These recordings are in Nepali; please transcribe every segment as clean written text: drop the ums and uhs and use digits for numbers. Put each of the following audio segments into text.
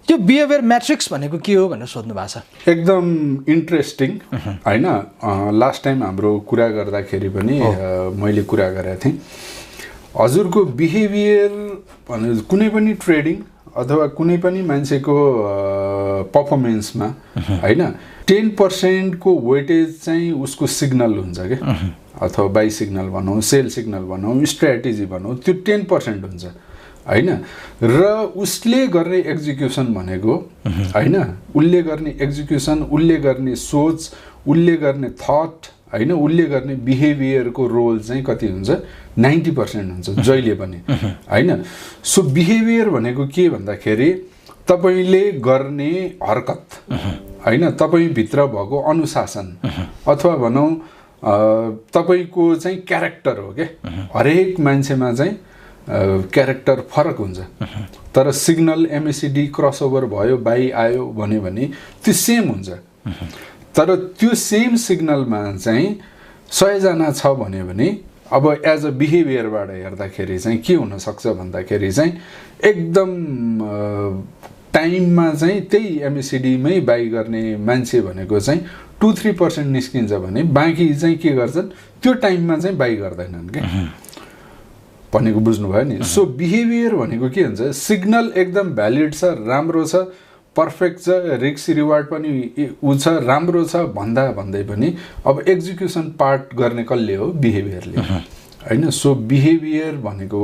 त्यो बिहेभियर म्याट्रिक्स भनेको के हो भनेर सोध्नु भएको छ। एकदम इन्ट्रेस्टिङ हैन। लास्ट टाइम हाम्रो कुरा गर्दाखेरि पनि मैले कुरा गरेको थिएँ, हजुरको बिहेभियर भने कुनै पनि ट्रेडिङ अथवा कुनै पनि मान्छेको पर्फर्मेन्समा हैन 10% को वेटेज चाहिँ उसको सिग्नल हुन्छ क्या, अथवा बाई सिग्नल भनौँ, सेल सिग्नल भनौँ, स्ट्राटेजी भनौँ, त्यो 10% हुन्छ हैन। र उसले गर्ने एक्जिक्युसन भनेको हैन, उसले गर्ने एक्जिक्युसन, उसले गर्ने सोच, उसले गर्ने थट हैन, उसले गर्ने बिहेभियरको रोल चाहिँ कति हुन्छ, 90% हुन्छ जहिले पनि हैन। सो बिहेभियर भनेको के भन्दाखेरि तपाईले गर्ने हरकत हैन, तपाईभित्र भएको अनुशासन अथवा भनौँ तपाईको चाहिँ क्यारेक्टर हो के। हरेक मान्छेमा चाहिँ क्यारेक्टर फरक हुन्छ, तर सिग्नल एमएसिडी क्रसओभर भयो, बाई आयो भन्यो भने त्यो सेम हुन्छ। तर त्यो सेम सिग्नलमा चाहिँ 100 जना छ भन्यो भने अब एज अ बिहेभियरबाट हेर्दाखेरि चाहिँ के हुन सक्छ भन्दाखेरि चाहिँ एकदम टाइममा चाहिँ त्यही एमएसिडीमै बाई गर्ने मान्छे भनेको चाहिँ 2-3% निस्किन्छ भने बाँकी चाहिँ के गर्छन्, त्यो टाइममा चाहिँ बाई गर्दैनन् के भनेको बुझ्नुभयो नि। सो बिहेभियर भनेको के हुन्छ, सिग्नल एकदम भ्यालिड छ, राम्रो छ, पर्फेक्ट छ, रिस्क रिवार्ड पनि उ छ, राम्रो छ भन्दा भन्दै पनि अब एक्जिक्युसन पार्ट गर्ने कसले हो, बिहेभियरले हैन। सो बिहेभियर भनेको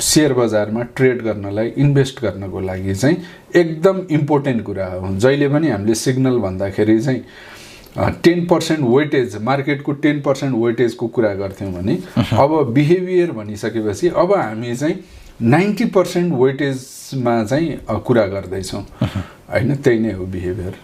शेयर बजारमा ट्रेड गर्नलाई, इन्भेस्ट गर्नको लागि चाहिँ एकदम इम्पोर्टेन्ट कुरा हो। जहिले पनि हामीले सिग्नल भन्दाखेरि चाहिँ 10% वेटेज, मार्केटको 10% वेटेजको कुरा गर्थ्यौँ भने अब बिहेभियर भनिसकेपछि अब हामी चाहिँ 90% वेटेजमा चाहिँ कुरा गर्दैछौँ हैन। त्यही नै हो बिहेभियर।